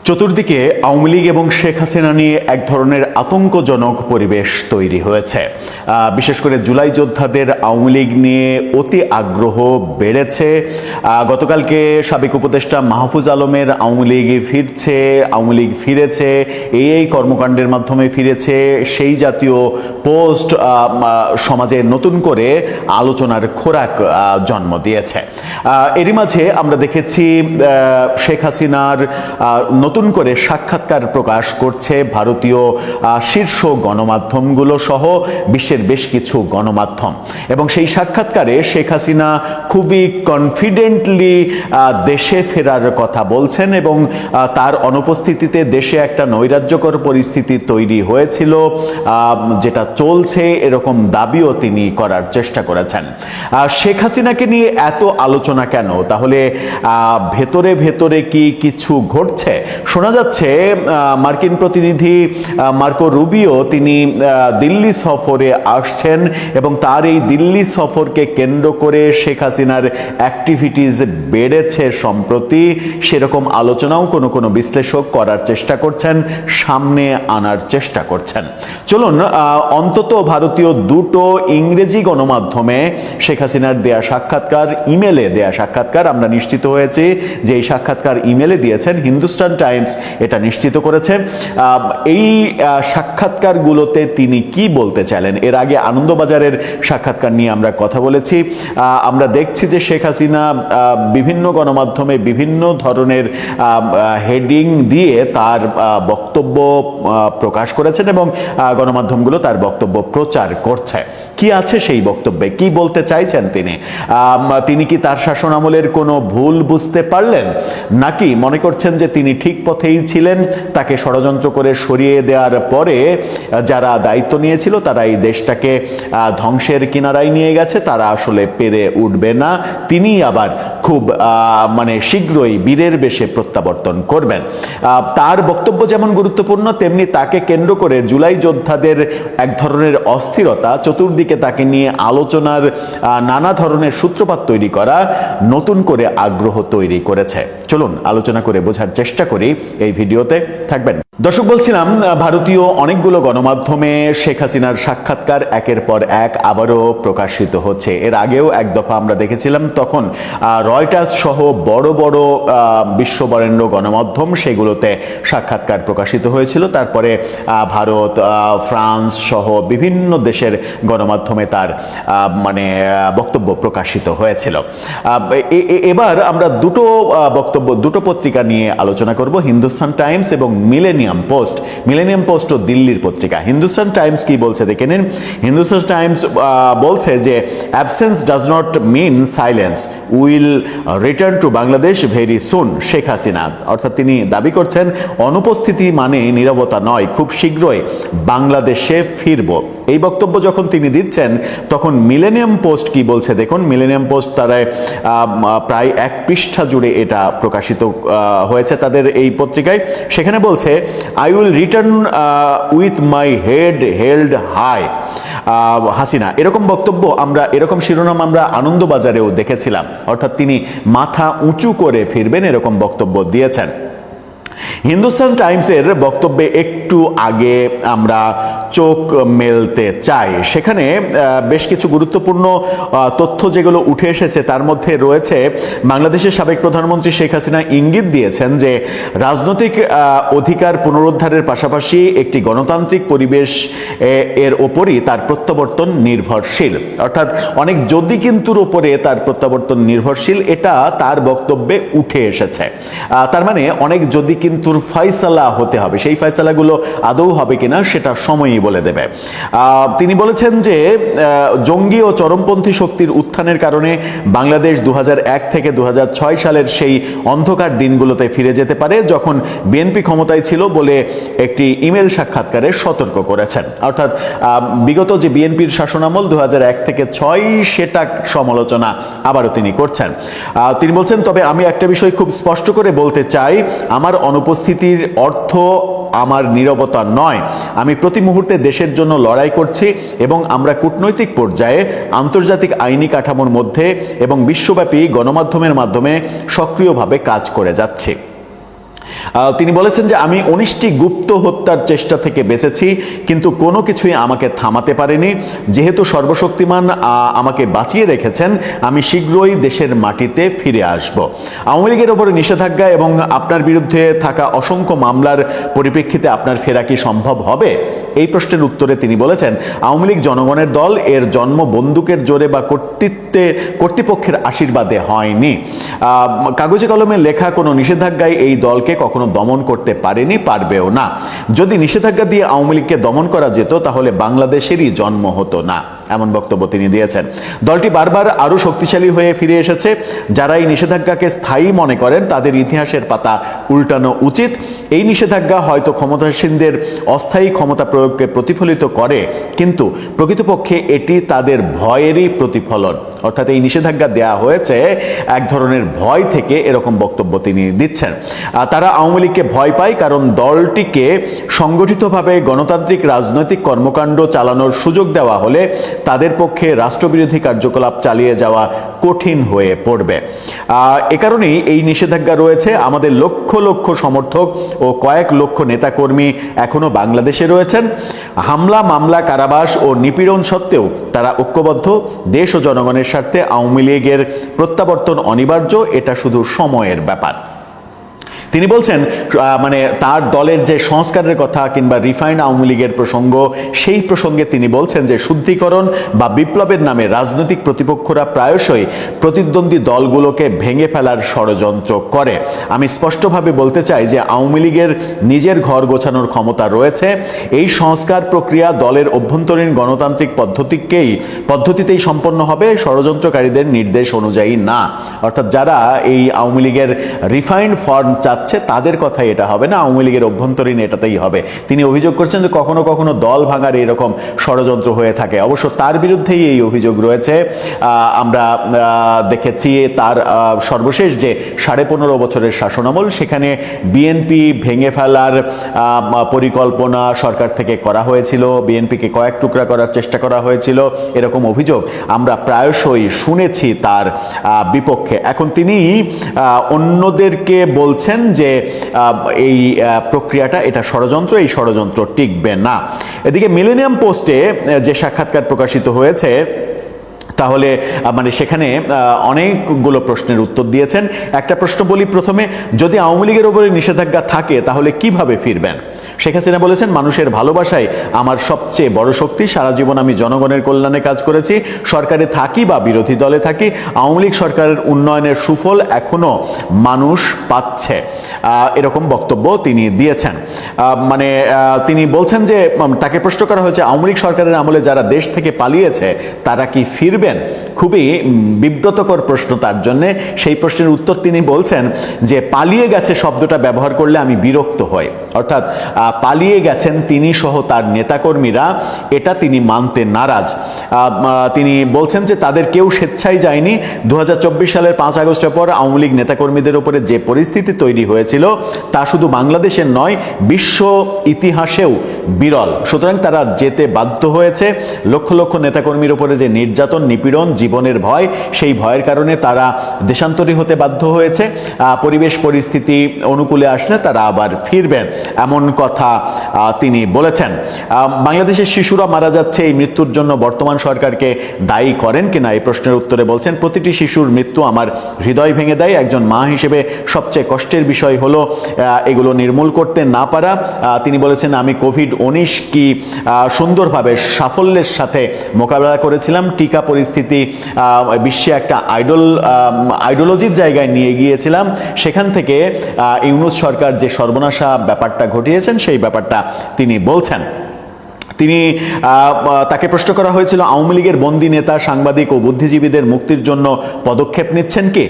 চতুর্দিকে আওয়ামী লীগ এবং শেখ হাসিনা নিয়ে এক ধরনের আতঙ্কজনক পরিবেশ তৈরি হয়েছে। বিশেষ করে জুলাই যোদ্ধাদের আওয়ামী লীগ নিয়ে অতি আগ্রহ বেড়েছে। গতকালকে সাবেক উপদেষ্টা মাহফুজ আলমের আওয়ামী লীগ ফিরছে, আওয়ামী লীগ ফিরেছে, এই কর্মকাণ্ডের মাধ্যমে ফিরেছে, সেই জাতীয় পোস্ট সমাজে নতুন করে আলোচনার খোরাক জন্ম দিয়েছে। এরই মাঝে আমরা দেখেছি শেখ হাসিনার নতুন করে সাক্ষাৎকার প্রকাশ করছে ভারতীয় শীর্ষ গণমাধ্যমগুলো সহ বিশ্বের বেশ কিছু গণমাধ্যম, এবং সেই সাক্ষাৎকারে শেখ হাসিনা খুবই কনফিডেন্টলি দেশে ফেরার কথা বলছেন এবং তার অনুপস্থিতিতে দেশে একটা নৈরাজ্যকর পরিস্থিতি তৈরি হয়েছিল, যেটা চলছে এরকম দাবিও তিনি করার চেষ্টা করেছেন। শেখ হাসিনাকে নিয়ে এত আলোচনা কেন? তাহলে ভেতরে ভেতরে কি কিছু ঘটছে? শোনা যাচ্ছে মার্কিন প্রতিনিধি মার্কো রুবিও তিনি দিল্লি সফরে আসছেন এবং তার এই দিল্লি সফরকে কেন্দ্র করে শেখ হাসিনার অ্যাক্টিভিটিস বেড়েছে সম্প্রতি, সেরকম আলোচনাও কোনো কোনো বিশ্লেষক করার চেষ্টা করছেন, সামনে আনার চেষ্টা করছেন। চলুন অন্তত ভারতীয় দুটো ইংরেজি গণমাধ্যমে শেখ হাসিনার দেয়া সাক্ষাৎকার, ইমেলে দেয়া সাক্ষাৎকার, আমরা নিশ্চিত হয়েছি যে এই সাক্ষাৎকার ইমেলে দিয়েছেন, হিন্দুস্তান টাইমস এটা নিশ্চিত করেছে। এই সাক্ষাৎকারগুলোতে তিনি কি বলতে চাইলেন? এর আগে আনন্দবাজারের সাক্ষাৎকার নিয়ে আমরা কথা বলেছি। আমরা দেখছি যে শেখ হাসিনা বিভিন্ন গণমাধ্যমে বিভিন্ন ধরনের হেডিং দিয়ে তার বক্তব্য প্রকাশ করেছেন এবং গণমাধ্যমগুলো তার বক্তব্য প্রচার করছে। কি আছে সেই বক্তব্যে? কি বলতে চাইছেন তিনি কি তার শাসনামলের কোনো ভুল বুঝতে পারলেন, নাকি মনে করছেন যে তিনি ঠিক পথেই ছিলেন, তাকে ষড়যন্ত্র করে সরিয়ে দেওয়ার পরে যারা দায়িত্ব নিয়েছিল তারা এই দেশটাকে ধ্বংসের কিনারায় নিয়ে গেছে, তারা আসলে পেরে উঠবে না, তিনি আবার খুব শীঘ্রই বীরের বেশে প্রত্যাবর্তন করবেন? তার বক্তব্য যেমন গুরুত্বপূর্ণ, তেমনি তাকে কেন্দ্র করে জুলাই যোদ্ধাদের এক ধরনের অস্থিরতা, চতুর্দিকে তাকে নিয়ে আলোচনার নানা ধরনের সূত্রপাত তৈরি করা নতুন করে আগ্রহ তৈরি করেছে। চলুন আলোচনা করে বোঝার চেষ্টা করি, এই ভিডিওতে থাকবেন। দর্শক, বলছিলাম ভারতীয় অনেকগুলো গণমাধ্যমে শেখ হাসিনার সাক্ষাৎকার একের পর এক আবারও প্রকাশিত হচ্ছে। এর আগেও এক দফা আমরা দেখেছিলাম, তখন রয়টার্স সহ বড় বড় বিশ্ববরেণ্য গণমাধ্যম সেগুলোতে সাক্ষাৎকার প্রকাশিত হয়েছিল। তারপরে ভারত, ফ্রান্স সহ বিভিন্ন দেশের গণমাধ্যমে তার বক্তব্য প্রকাশিত হয়েছিল। এবার আমরা দুটো পত্রিকা নিয়ে আলোচনা করব, হিন্দুস্তান টাইমস এবং মিলেনিয়াম পোস্ট ও দিল্লির পত্রিকা। হিন্দুস্তান টাইমস কি বলছে দেখে নিন। হিন্দুস্তান টাইমস বলছে যে absence does not mean silence, will return to Bangladesh very soon Sheikh Hasina. অর্থাৎ তিনি দাবি করছেন অনুপস্থিতি মানে নীরবতা নয়, খুব শীঘ্রই বাংলাদেশে ফিরব। এই বক্তব্য যখন তিনি দিচ্ছেন তখন মিলেনিয়াম পোস্ট কি বলছে দেখুন। মিলেনিয়াম পোস্ট তারা প্রায় 1 পৃষ্ঠা জুড়ে এটা প্রকাশিত হয়েছে তাদের এই পত্রিকায়। সেখানে বলছে I will return with my head held high Hasina. এরকম বক্তব্য এরকম শিরোনাম আমরা আনন্দবাজারেও দেখেছিলাম, অর্থাৎ তিনি মাথা উঁচু করে ফিরবেন এরকম বক্তব্য দিয়েছেন। হিন্দুস্তান টাইমসের বক্তব্যে একটু আগে আমরা চোখ মেলতে চাই। সেখানে বেশ কিছু গুরুত্বপূর্ণ তথ্য যেগুলো উঠে এসেছে তার মধ্যে রয়েছে বাংলাদেশের সাবেক প্রধানমন্ত্রী শেখ হাসিনা ইঙ্গিত দিয়েছেন যে রাজনৈতিক অধিকার পুনরুদ্ধারের পাশাপাশি একটি গণতান্ত্রিক পরিবেশ এর ওপরই তার প্রত্যাবর্তন নির্ভরশীল। অর্থাৎ অনেক যদি কিন্তুর ওপরে তার প্রত্যাবর্তন নির্ভরশীল, এটা তার বক্তব্যে উঠে এসেছে। তার মানে অনেক যদি কিন্তু ফয়সালা হতে হবে, সেই ফয়সালাগুলো আদৌ হবে কিনা সেটা সময়ই বলে দেবে। তিনি বলেছেন যে জঙ্গি ও চরমপন্থী শক্তির উত্থানের কারণে বাংলাদেশ 2001 থেকে 2006 সালের সেই অন্ধকার দিনগুলোতে ফিরে যেতে পারে যখন বিএনপি ক্ষমতায় ছিল বলে একটি ইমেল সাক্ষাৎকারে সতর্ক করেছেন। অর্থাৎ বিগত যে বিএনপির শাসনামল 2001 থেকে 2006 সেটা সমালোচনা আবারও তিনি করছেন। তিনি বলছেন, তবে আমি একটা বিষয় খুব স্পষ্ট করে বলতে চাই, আমার অনুপস্থিতির অর্থ আমার নীরবতা নয়। আমি প্রতি মুহূর্তে দেশের জন্য লড়াই করছি এবং আমরা কূটনৈতিক পর্যায়ে আন্তর্জাতিক আইনি কাঠামোর মধ্যে এবং বিশ্বব্যাপী গণমাধ্যমের মাধ্যমে সক্রিয়ভাবে কাজ করে যাচ্ছি। তিনি বলেছেন যে আমি 19টি গুপ্ত হত্যার চেষ্টা থেকে বেঁচেছি, কিন্তু কোনো কিছুই আমাকে থামাতে পারেনি। যেহেতু সর্বশক্তিমান আমাকে বাঁচিয়ে রেখেছেন, আমি শীঘ্রই দেশের মাটিতে ফিরে আসব। আওয়ামী লীগের ওপরে নিষেধাজ্ঞা এবং আপনার বিরুদ্ধে থাকা অসংখ্য মামলার পরিপ্রেক্ষিতে আপনার ফেরা কি সম্ভব হবে? এই প্রশ্নের উত্তরে তিনি বলেছেন, আওয়ামী লীগ জনগণের দল, এর জন্ম বন্দুকের জোরে বা কর্তৃপক্ষের আশীর্বাদে হয়নি। কাগজে কলমে লেখা কোনো নিষেধাজ্ঞায় এই দলকে কখনো দমন করতে পারেনি, পারবেও না। যদি নিষেধাজ্ঞা দিয়ে আওয়ামী লীগকে দমন করা যেত তাহলে বাংলাদেশেরই জন্ম হতো না, এমন বক্তব্য তিনি দিয়েছেন। দলটি বারবার আরো শক্তিশালী হয়ে ফিরে এসেছে। যারা এই নিষেধাজ্ঞাকে স্থায়ী মনে করেন তাদের ইতিহাসের পাতা উল্টানো উচিত। এই নিষেধাজ্ঞা হয়তো ক্ষমতাসীনদের অস্থায়ী ক্ষমতা প্রয়োগকে প্রতিফলিত করে, কিন্তু প্রকৃতপক্ষে এটি তাদের ভয়েরই প্রতিফলন। অর্থাৎ এই নিষেধাজ্ঞা দেয়া হয়েছে এক ধরনের ভয় থেকে, এরকম বক্তব্য তিনি দিচ্ছেন। তারা আওয়ামী লীগকে ভয় পায় কারণ দলটিকে সংগঠিতভাবে গণতান্ত্রিক রাজনৈতিক কর্মকাণ্ড চালানোর সুযোগ দেওয়া হলে তাদের পক্ষে রাষ্ট্রবিরোধী কার্যকলাপ চালিয়ে যাওয়া কঠিন হয়ে পড়বে। এ কারণেই এই নিষেধাজ্ঞা রয়েছে। আমাদের লক্ষ লক্ষ সমর্থক ও কয়েক লক্ষ নেতাকর্মী এখনো বাংলাদেশে রয়েছেন। হামলা, মামলা, কারাবাস ও নিপীড়ন সত্ত্বেও তারা ঐক্যবদ্ধ। দেশ ও জনগণের স্বার্থে আওয়ামী লীগের প্রত্যাবর্তন অনিবার্য, এটা শুধু সময়ের ব্যাপার। তিনি বলছেন মানে তার দলের যে সংস্কারের কথা কিংবা রিফাইন্ড আওয়ামী লীগের প্রসঙ্গ, সেই প্রসঙ্গে তিনি বলছেন যে শুদ্ধিকরণ বা বিপ্লবের নামে রাজনৈতিক প্রতিপক্ষরা প্রায়শই প্রতিদ্বন্দ্বী দলগুলোকে ভেঙে ফেলার ষড়যন্ত্র করে। আমি স্পষ্টভাবে বলতে চাই যে আওয়ামী লীগের নিজের ঘর গোছানোর ক্ষমতা রয়েছে। এই সংস্কার প্রক্রিয়া দলের অভ্যন্তরীণ গণতান্ত্রিক পদ্ধতিতেই সম্পন্ন হবে, ষড়যন্ত্রকারীদের নির্দেশ অনুযায়ী না। অর্থাৎ যারা এই আওয়ামী লীগের রিফাইন্ড ফর্ম তাদের কথাই এটা হবে না, আওয়ামী লীগের অভ্যন্তরীণ এটাতেই হবে। তিনি অভিযোগ করছেন যে কখনো কখনো দল ভাঙার এরকম ষড়যন্ত্র হয়ে থাকে। অবশ্য তার বিরুদ্ধেই এই অভিযোগ রয়েছে। আমরা দেখেছি তার সর্বশেষ যে 15.5 বছরের শাসনামল, সেখানে বিএনপি ভেঙে ফেলার পরিকল্পনা সরকার থেকে করা হয়েছিল, বিএনপিকে কয়েক টুকরা করার চেষ্টা করা হয়েছিল, এরকম অভিযোগ আমরা প্রায়শই শুনেছি তার বিপক্ষে। এখন তিনি অন্যদেরকে বলছেন যে এই প্রক্রিয়াটা, এটা ষড়যন্ত্র, এই ষড়যন্ত্র টিকবে না। এদিকে মিলেনিয়াম পোস্টে যে সাক্ষাৎকার প্রকাশিত হয়েছে, তাহলে মানে সেখানে অনেকগুলো প্রশ্নের উত্তর দিয়েছেন। একটা প্রশ্ন বলি প্রথমে, যদি আওয়ামী লীগের উপরে নিষেধাজ্ঞা থাকে তাহলে কিভাবে ফিরবেন? শেখ হাসিনা বলেছেন, মানুষের ভালোবাসাই আমার সবচেয়ে বড় শক্তি। সারা জীবন আমি জনগণের কল্যাণে কাজ করেছি, সরকারে থাকি বা বিরোধী দলে থাকি। আওয়ামী লীগ সরকারের উন্নয়নের সুফল এখনো মানুষ পাচ্ছে, এরকম বক্তব্য তিনি দিয়েছেন। মানে তিনি বলছেন যে, তাকে প্রশ্ন করা হয়েছে আওয়ামী লীগ সরকারের আমলে যারা দেশ থেকে পালিয়েছে তারা কি ফিরবেন? খুবই বিব্রতকর প্রশ্ন তার জন্যে। সেই প্রশ্নের উত্তর তিনি বলছেন যে, পালিয়ে গেছে শব্দটা ব্যবহার করলে আমি বিরক্ত হই। অর্থাৎ পালিয়ে গেছেন তিনি সহ তার নেতাকর্মীরা, এটা তিনি মানতে নারাজ। তিনি বলছেন যে তাদের কেউ স্বেচ্ছায় যায়নি। 2024 সালের 5 আগস্টের পর আওয়ামী লীগ নেতাকর্মীদের উপরে যে পরিস্থিতি তৈরি হয়েছিল তা শুধু বাংলাদেশের নয়, বিশ্ব ইতিহাসেও বিরল। সুতরাং তারা যেতে বাধ্য হয়েছে। লক্ষ লক্ষ নেতাকর্মীর উপরে যে নির্যাতন, নিপীড়ন, জীবনের ভয়, সেই ভয়ের কারণে তারা দেশান্তরী হতে বাধ্য হয়েছে। পরিবেশ পরিস্থিতি অনুকূলে আসলে তারা আবার ফিরবেন, এমন কথা তিনি বলেছেন। বাংলাদেশের শিশুরা মারা যাচ্ছে, এই মৃত্যুর জন্য বর্তমান সরকারকে দায়ী করেন কিনা এই প্রশ্নের উত্তরে বলছেন, প্রতিটি শিশুর মৃত্যু আমার হৃদয় ভেঙে দেয়। একজন মা হিসেবে সবচেয়ে কষ্টের বিষয় হলো এগুলো নির্মূল করতে না পারা। তিনি বলেছেন, আমি কোভিড-19 কি সুন্দরভাবে সাফল্যের সাথে মোকাবেলা করেছিলাম। টিকা পরিস্থিতি বিশ্বে একটা আইডিওলজির জায়গায় নিয়ে গিয়েছিলাম। সেখান থেকে ইউনূস সরকার যে সর্বনাশা ব্যাপারটা ঘটিয়েছেন, সেই ব্যাপারটা তিনি বলছেন। তাকে প্রশ্ন করা হয়েছিল, আওয়ামী লীগের বন্দী নেতা, সাংবাদিক ও বুদ্ধিজীবীদের মুক্তির জন্য পদক্ষেপ নিচ্ছেন কি?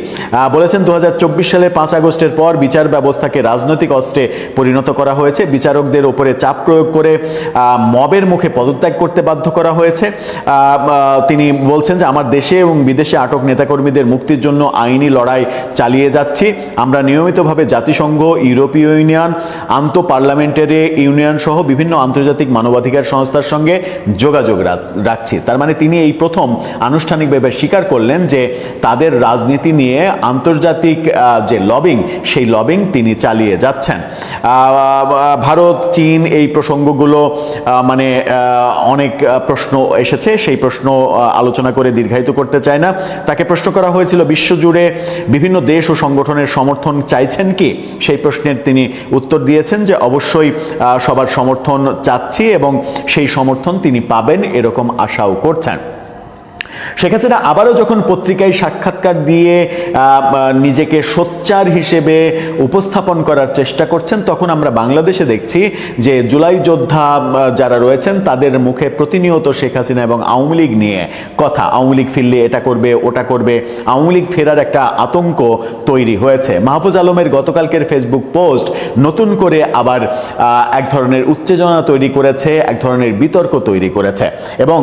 বলেছেন, 2024 সালে 5 আগস্টের পর বিচার ব্যবস্থাকে রাজনৈতিক অস্ত্রে পরিণত করা হয়েছে। বিচারকদের উপরে চাপ প্রয়োগ করে মবের মুখে পদত্যাগ করতে বাধ্য করা হয়েছে। তিনি বলছেন যে, আমার দেশে এবং বিদেশে আটক নেতাকর্মীদের মুক্তির জন্য আইনি লড়াই চালিয়ে যাচ্ছি। আমরা নিয়মিতভাবে জাতিসংঘ, ইউরোপীয় ইউনিয়ন, আন্তঃপার্লামেন্টারি ইউনিয়ন সহ বিভিন্ন আন্তর্জাতিক মানবাধিকার সংস্থার সঙ্গে যোগাযোগ রাখছি। তার মানে তিনি এই প্রথম আনুষ্ঠানিকভাবে স্বীকার করলেন যে তাদের রাজনীতি নিয়ে আন্তর্জাতিক যে লবিং, সেই লবিং তিনি চালিয়ে যাচ্ছেন। ভারত, চীন, এই প্রসঙ্গগুলো মানে অনেক প্রশ্ন এসেছে, সেই প্রশ্ন আলোচনা করে দীর্ঘায়িত করতে চায় না। তাকে প্রশ্ন করা হয়েছিল বিশ্বজুড়ে বিভিন্ন দেশ ও সংগঠনের সমর্থন চাইছেন কি, সেই প্রশ্নের তিনি উত্তর দিয়েছেন যে অবশ্যই সবার সমর্থন চাচ্ছি এবং সেই সমর্থন তিনি পাবেন এরকম আশাও করছেন। শেখ হাসিনা আবারও যখন পত্রিকায় সাক্ষাৎকার দিয়ে নিজেকে সোচ্চার হিসেবে উপস্থাপন করার চেষ্টা করছেন, তখন আমরা বাংলাদেশে দেখছি যে জুলাই যোদ্ধা যারা রয়েছেন তাদের মুখে প্রতিনিয়ত শেখ হাসিনা এবং আওয়ামী লীগ নিয়ে কথা। আওয়ামী লীগ ফিরলে এটা করবে, ওটা করবে, আওয়ামী লীগ ফেরার একটা আতঙ্ক তৈরি হয়েছে। মাহফুজ আলমের গতকালকের ফেসবুক পোস্ট নতুন করে আবার এক ধরনের উত্তেজনা তৈরি করেছে, এক ধরনের বিতর্ক তৈরি করেছে এবং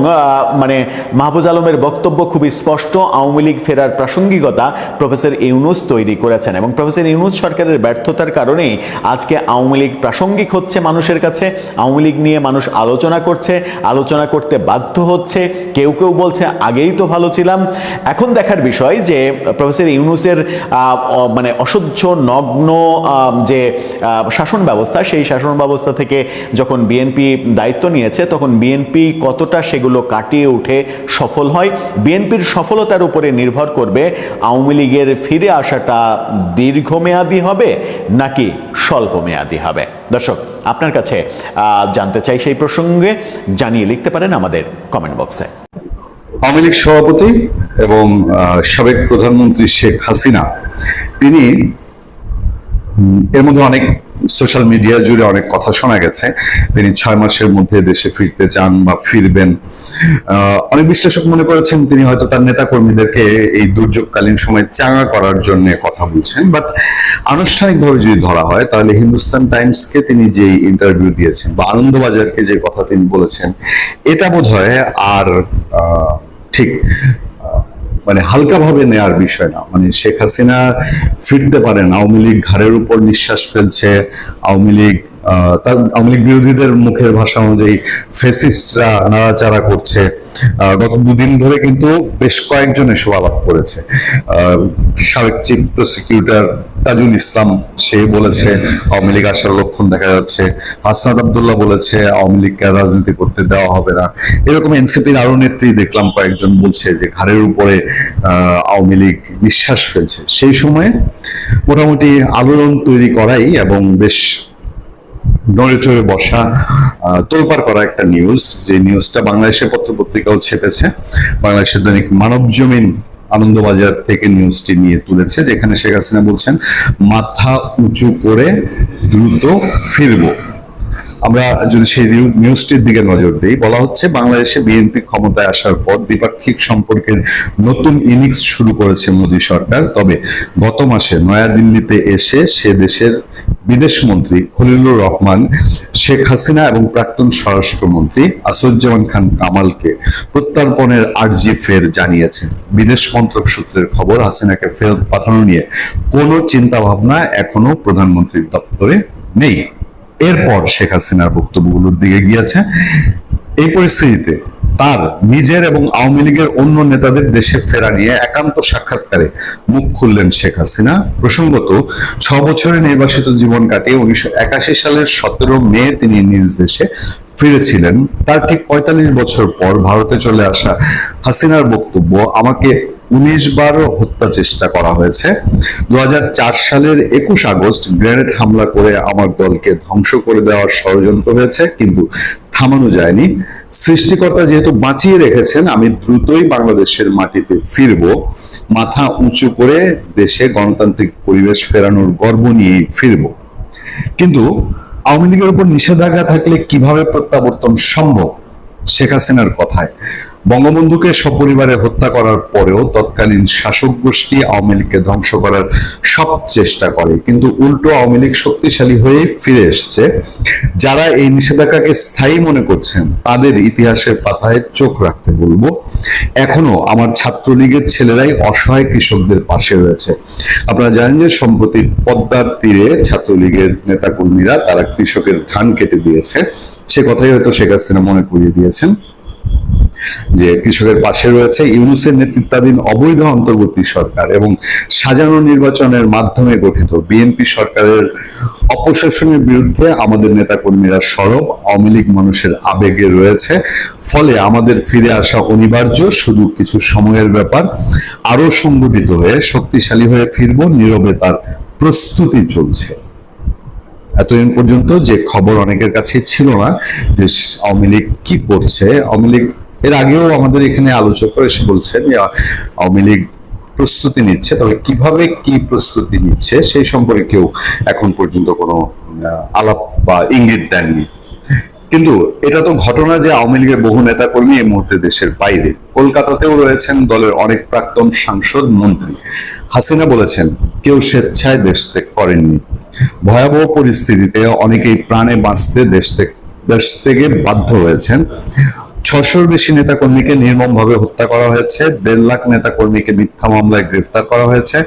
মানে মাহফুজ আলমের বক্তব্য খুবই স্পষ্ট। আওয়ামী লীগ ফেরার প্রাসঙ্গিকতা প্রফেসর ইউনূস তৈরি করেছেন এবং প্রফেসর ইউনূস সরকারের ব্যর্থতার কারণেই আজকে আওয়ামী লীগ প্রাসঙ্গিক হচ্ছে মানুষের কাছে। আওয়ামী লীগ নিয়ে মানুষ আলোচনা করছে, আলোচনা করতে বাধ্য হচ্ছে। কেউ কেউ বলছে আগেই তো ভালো ছিলাম। এখন দেখার বিষয় যে প্রফেসর ইউনূসের মানে অসহ্য নগ্ন যে শাসন ব্যবস্থা, সেই শাসন ব্যবস্থা থেকে যখন বিএনপি দায়িত্ব নিয়েছে তখন বিএনপি কতটা সেগুলো কাটিয়ে উঠে সফল হয়। বিএনপির সফলতার উপরে নির্ভর করবে আওয়ামী লীগের ফিরে আসাটা দীর্ঘমেয়াদী হবে নাকি স্বল্পমেয়াদী হবে। দর্শক, আপনার কাছে জানতে চাই সেই প্রসঙ্গে, জানিয়ে লিখতে পারেন আমাদের কমেন্ট বক্সে। আওয়ামী লীগ সভাপতি এবং সাবেক প্রধানমন্ত্রী শেখ হাসিনা, তিনি এর মধ্যে অনেক সোশ্যাল মিডিয়া জুড়ে অনেক কথা শোনা গেছে তিনি 6 মাসের মধ্যে দেশে ফিরতে চান বা ফিরবেন। অনেক বিশ্লেষক মনে করেছেন তিনি হয়তো তার নেতা কর্মীদেরকে এই দুর্যোগকালীন সময় চাঙ্গা করার জন্য কথা বলছেন। বাট আনুষ্ঠানিকভাবে যদি ধরা হয় তাহলে হিন্দুস্তান টাইমসকে তিনি যে ইন্টারভিউ দিয়েছেন বা আনন্দবাজারকে যে কথা তিনি বলেছেন, এটা বোধহয় আর ঠিক মানে হালকাভাবে নেয়ার বিষয় না। মানে শেখ হাসিনা ফিরতে পারেন, আওয়ামী লীগ ঘাড়ের উপর নিঃশ্বাস ফেলছে, আওয়ামী লীগ বিরোধীদের মুখের ভাষা অনুযায়ী ফেসিস্টরা নাড়াচাড়া করছে। গত দুদিন ধরে কিন্তু বেশ কয়েকজন এসব আলাপ করেছে। সাবেক চিফ প্রসিকিউটর তাজুল ইসলাম সে বলেছে আওয়ামী লীগ আসার লক্ষণ দেখা যাচ্ছে। হাসনাত আব্দুল্লাহ বলেছে আওয়ামী লীগকে রাজনীতি করতে দেওয়া হবে না। এরকম এনসিপির আরো নেত্রী দেখলাম কয়েকজন বলছে যে ঘাড়ের উপরে আওয়ামী লীগ নিঃশ্বাস ফেলছে। সেই সময়ে মোটামুটি আলোড়ন তৈরি করাই এবং বেশ নড়ে চড়ে বসা, তোলপাড় করা একটা নিউজ, যে নিউজটা বাংলাদেশের পত্রপত্রিকাও ছেপেছে। বাংলাদেশের দৈনিক মানবজমিন আনন্দবাজার থেকে নিউজটি নিয়ে তুলেছে, যেখানে শেখ হাসিনা বলছেন মাথা উঁচু করে দ্রুত ফিরবো। আমরা যদি সেই নিউজটির দিকে নজর দিই, বলা হচ্ছে বাংলাদেশে বিএনপি ক্ষমতায় আসার পর দ্বিপাক্ষিক সম্পর্কের নতুন ইনিংস শুরু করেছে মোদী সরকার। তবে গত মাসে নয়াদিল্লিতে এসে সে দেশের বিদেশ মন্ত্রী খলিলুর রহমান শেখ হাসিনা এবং প্রাক্তন স্বরাষ্ট্রমন্ত্রী আসাদুজ্জামান খান কামালকে প্রত্যর্পণের আর্জি ফের জানিয়েছেন। বিদেশ মন্ত্রক সূত্রের খবর, হাসিনাকে ফেরত পাঠানো নিয়ে কোনো চিন্তা ভাবনা এখনো প্রধানমন্ত্রীর দপ্তরে নেই। এরপর শেখ হাসিনার বক্তব্যগুলোর দিকে গিয়েছে। এই পরিস্থিতিতে তার নিজের এবং আওয়ামী লীগের অন্য নেতাদের দেশে ফেরা নিয়ে একান্ত সাক্ষাৎকারে মুখ খুললেন শেখ হাসিনা। প্রসঙ্গত 6 বছরের নির্বাসিত জীবন কাটিয়ে 1981 সালের 17 মে তিনি নিজ দেশে ফিরেছিলেন। তার ঠিক 45 বছর পর ভারতে চলে আসা হাসিনার বক্তব্য, আমাকে 19 বার হত্যা চেষ্টা করা হয়েছে। 2004 সালের 21 আগস্ট গ্রেনেড হামলা করে আমার দলকে ধ্বংস করে দেওয়ার ষড়যন্ত্র হয়েছে, কিন্তু থামানো যায়নি। সৃষ্টিকর্তা যেহেতু বাঁচিয়ে রেখেছেন, আমি দ্রুতই বাংলাদেশের মাটিতে ফিরব। মাথা উঁচু করে দেশে গণতান্ত্রিক পরিবেশ ফেরানোর গর্ব নিয়েই ফিরব। কিন্তু আওয়ামী লীগের উপর নিষেধাজ্ঞা থাকলে কিভাবে প্রত্যাবর্তন সম্ভব? শেখ হাসিনার কথায় বঙ্গবন্ধুকে সপরিবারে হত্যা করার পরেও তৎকালীন শাসক গোষ্ঠী আওয়ামী লীগকে ধ্বংস করার সব চেষ্টা করে, কিন্তু উল্টো আওয়ামী লীগ শক্তিশালী হয়ে ফিরে এসেছে। যারা এই নিষেধাজ্ঞাকে স্থায়ী মনে করছেন তাদের ইতিহাসের পাতায় চোখ রাখতে বলবো। এখনো আমার ছাত্রলীগের ছেলেরাই অসহায় কৃষকদের পাশে রয়েছে। আপনারা জানেন যে সম্প্রতি পদ্মার তীরে ছাত্রলীগের নেতাকর্মীরা তারা কৃষকের ধান কেটে দিয়েছে, সে কথাই হয়তো শেখ হাসিনা মনে করিয়ে দিয়েছেন যে কৃষকের পাশে রয়েছে ইউনূসের নেতৃত্বাধীন অবৈধ অন্তর্বর্তী সরকার এবং সাজানো নির্বাচনের মাধ্যমে গঠিত বিএনপি সরকারের অপশাসনের বিরুদ্ধে আমাদের নেতাকর্মীরা সরব। আওয়ামী লীগ মানুষের আবেগে রয়েছে, ফলে আমাদের ফিরে আসা অনিবার্য, শুধু কিছু সময়ের ব্যাপার। আরো সংগঠিত হয়ে শক্তিশালী হয়ে ফিরব, নীরবে তার প্রস্তুতি চলছে। এতদিন পর্যন্ত যে খবর অনেকের কাছে ছিল না যে আওয়ামী লীগ কি করছে, আওয়ামী লীগ এর আগেও আমাদের এখানে আলোচকরা এসে বলছেন যে আওয়ামী লীগ প্রস্তুতি নিচ্ছে, তবে কিভাবে কি প্রস্তুতি নিচ্ছে সেই সম্পর্কে কেউ এখন পর্যন্ত কোনো আলাপ বা ইঙ্গিত দেননি। কিন্তু এটা তো ঘটনা যে আওয়ামী লীগের বহু নেতা কর্মী এই মুহূর্তে দেশের বাইরে, কলকাতাতেও রয়েছেন দলের অনেক প্রাক্তন সাংসদ, মন্ত্রী। হাসিনা বলেছেন কেউ স্বেচ্ছায় দেশ ত্যাগ করেননি। ভয়াবহ পরিস্থিতিতে অনেকেই প্রাণে বাঁচতে দেশ থেকে বাধ্য হয়েছেন। 600-র বেশি নেতাকর্মীকে নির্মমভাবে হত্যা করা হয়েছে, 1.5 লাখ নেতাকর্মীকে মিথ্যা মামলায় গ্রেফতার করা হয়েছে,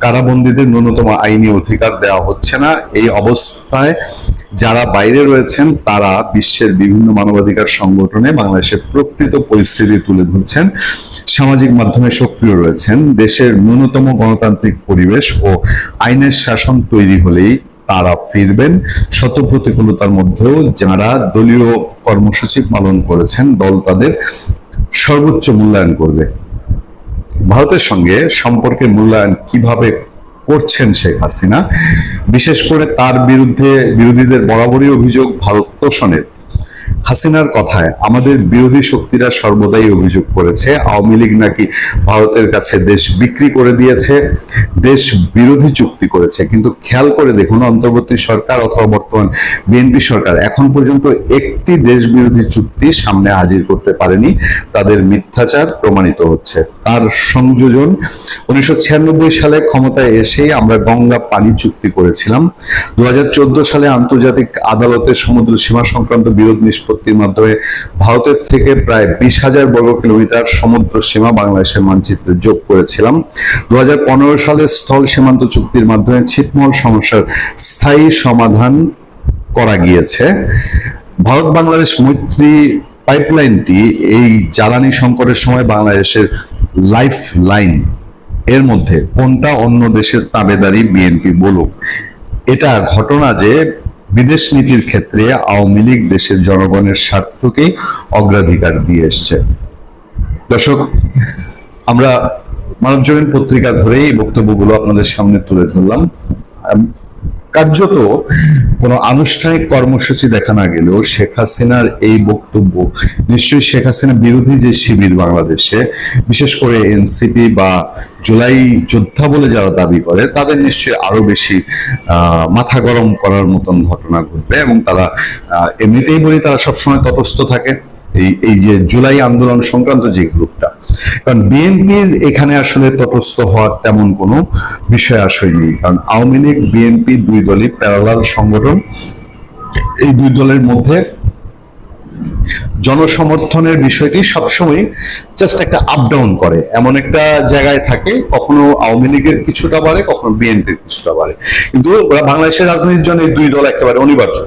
কারাবন্দীদের ন্যূনতম আইনি অধিকার দেওয়া হচ্ছে না। এই অবস্থায় যারা বাইরে রয়েছেন তারা বিশ্বের বিভিন্ন মানবাধিকার সংগঠনে বাংলাদেশের প্রকৃত পরিস্থিতি তুলে ধরছেন, সামাজিক মাধ্যমে সক্রিয় রয়েছেন। দেশের ন্যূনতম গণতান্ত্রিক পরিবেশ ও আইনের শাসন তৈরি হলেই তারা ফিরবেন। শত প্রতিকূলতার মধ্যেও যারা দলীয় কর্মসূচি পালন করেছেন দল তাদের সর্বোচ্চ মূল্যায়ন করবে। ভারতের সঙ্গে সম্পর্কের মূল্যায়ন কিভাবে করছেন শেখ হাসিনা, বিশেষ করে তার বিরুদ্ধে বিরোধীদের বরাবরই অভিযোগ ভারত তোষণের। হাসিনার কথায় আমাদের বিরোধী শক্তিরা সর্বদাই অভিযোগ করেছে আওয়ামী লীগ নাকি ভারতের কাছে দেশ বিক্রি করে দিয়েছে, দেশ বিরোধী চুক্তি করেছে। কিন্তু খেয়াল করে দেখুন, অন্তর্বর্তী সরকার অথবা বর্তমান বিএনপি সরকার এখন পর্যন্ত একটি দেশ বিরোধী চুক্তি সামনে হাজির করতে পারেনি। তাদের মিথ্যাচার প্রমাণিত হচ্ছে। তার সংযোজন 1996 সালে ক্ষমতায় এসেই আমরা গঙ্গা পানি চুক্তি করেছিলাম। 2014 সালে আন্তর্জাতিক আদালতে সমুদ্র সীমা সংক্রান্ত বিরোধ নিষ্পত্তির মাধ্যমে ভারতের থেকে প্রায় 20,000 বর্গ কিলোমিটার সমুদ্র সীমা বাংলাদেশের মানচিত্রে যোগ করেছিলাম। 2015 সালে স্থল সীমান্ত চুক্তির মাধ্যমে ছিটমহল সমস্যার স্থায়ী সমাধান করা গিয়েছে। ভারত বাংলাদেশ মৈত্রী পাইপলাইনটি এই জ্বালানি সংকটের সময় বাংলাদেশের লাইফ লাইন। এর মধ্যে কোনটা অন্য দেশের তাবেদারি বিএনপি বলুক। এটা ঘটনা যে বিদেশ নীতির ক্ষেত্রে আওয়ামী লীগ দেশের জনগণের স্বার্থকে অগ্রাধিকার দিয়ে এসছে। দর্শক, আমরা মানবজমিন পত্রিকা ধরেই এই বক্তব্যগুলো আপনাদের সামনে তুলে ধরলাম। কার্যত কোনো আনুষ্ঠানিক কর্মসূচি দেখা না গেলেও শেখ হাসিনার এই বক্তব্য নিশ্চয়ই শেখ হাসিনা বিরোধী যে শিবির বাংলাদেশে, বিশেষ করে এনসিপি বা জুলাই যোদ্ধা বলে যারা দাবি করে, তাদের নিশ্চয়ই আরো বেশি মাথা গরম করার মতন ঘটনা ঘটবে। এবং তারা এমনিতেই বলি তারা সবসময় তটস্থ থাকে এই যে জুলাই আন্দোলন সংক্রান্ত যে গ্রুপটা, কারণ বিএনপির এখানে আসলে তটস্থ হওয়ার তেমন কোনো বিষয় আসেনি। কারণ আওয়ামী লীগ বিএনপি দুই দলই প্যারালাল সংগঠন। এই দুই দলের মধ্যে জনসমর্থনের বিষয়টি সবসময় জাস্ট একটা আপ ডাউন করে, এমন একটা জায়গায় থাকে, কখনো আওয়ামী লীগের কিছুটা বাড়ে, কখনো বিএনপির কিছুটা বাড়ে। কিন্তু বাংলাদেশের রাজনীতির জন্য এই দুই দল একেবারে অনিবার্য,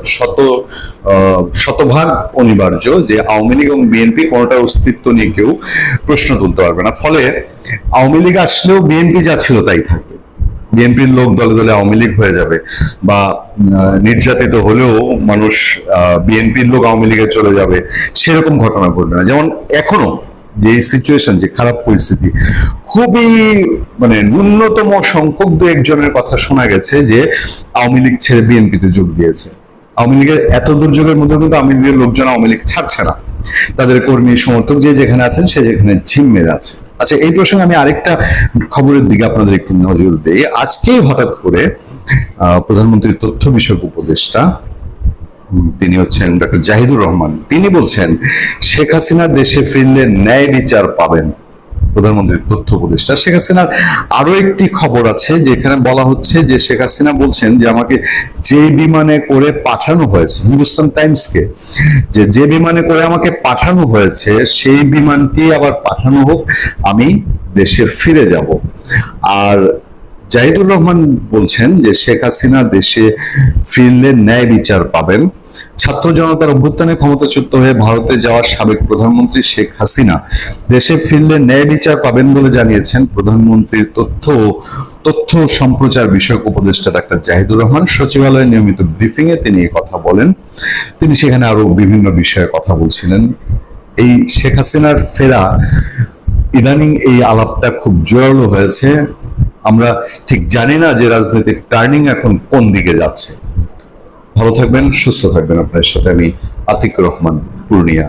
শতভাগ অনিবার্য যে আওয়ামী লীগ এবং বিএনপি কোনোটার অস্তিত্ব নিয়ে কেউ প্রশ্ন তুলতে পারবে না। ফলে আওয়ামী লীগ আসলেও বিএনপি যা ছিল তাই থাকবে, বিএনপির লোক দলে দলে আওয়ামী লীগ হয়ে যাবে, বা নির্যাতিত হলেও মানুষ বিএনপির লোক আওয়ামী লীগে চলে যাবে, সেরকম ঘটনা ঘটবে না। যেমন এখনো যে সিচুয়েশন, যে খারাপ পরিস্থিতি, খুবই মানে ন্যূনতম সংখ্যক দু একজনের কথা শোনা গেছে যে আওয়ামী লীগ ছেড়ে বিএনপিতে যোগ দিয়েছে। আওয়ামী লীগের এত দুর্যোগের মধ্যে কিন্তু আওয়ামী লীগের লোকজন আওয়ামী লীগ ছাড়ছে না, তাদের কর্মী সমর্থক যে যেখানে আছেন সে যেখানে ঝিম মেরে আছে। আচ্ছা, এই প্রসঙ্গে আমি আরেকটা খবরের দিকে আপনাদের একটু নজর দিই। আজকেই হঠাৎ করে প্রধানমন্ত্রীর তথ্য বিষয়ক উপদেষ্টা তিনি হচ্ছেন ডক্টর জাহিদুর রহমান। তিনি বলছেন শেখ হাসিনা দেশে ফিরলে ন্যায় বিচার পাবেন। প্রধানমন্ত্রীর তথ্য উপদেষ্টা শেখ হাসিনার আরো একটি খবর আছে, যেখানে বলা হচ্ছে যে শেখ হাসিনা বলছেন যে আমাকে যে বিমানে করে পাঠানো হয়েছে, হিন্দুস্তান টাইমসকে, যে বিমানে করে আমাকে পাঠানো হয়েছে সেই বিমানটি আবার পাঠানো হোক, আমি দেশে ফিরে যাব। আর জাহিদুর রহমান বলছেন যে শেখ হাসিনা দেশে ফিরলে ন্যায় বিচার পাবেন। ছাত্র জনতার অভ্যুত্থানে ক্ষমতাচ্যুত হয়ে ভারতে যাওয়া সাবেক প্রধানমন্ত্রী শেখ হাসিনা দেশে ফিরলে ন্যায় বিচার পাবেন বলে জানিয়েছেন প্রধানমন্ত্রীর তথ্য সম্প্রচার বিষয়ক উপদেষ্টা ডাক্তার জাহিদুর রহমান। সচিবালয়ের নিয়মিত ব্রিফিং এ তিনি কথা বলেন। তিনি সেখানে আরো বিভিন্ন বিষয়ে কথা বলছিলেন। এই শেখ হাসিনার ফেরা, ইদানিং এই আলাপটা খুব জোরালো হয়েছে। আমরা ঠিক জানি না যে রাজনৈতিক টার্নিং এখন কোন দিকে যাচ্ছে। ভালো থাকবেন, সুস্থ থাকবেন। আপনার সাথে আমি আতিক রহমান, পূর্ণিয়া।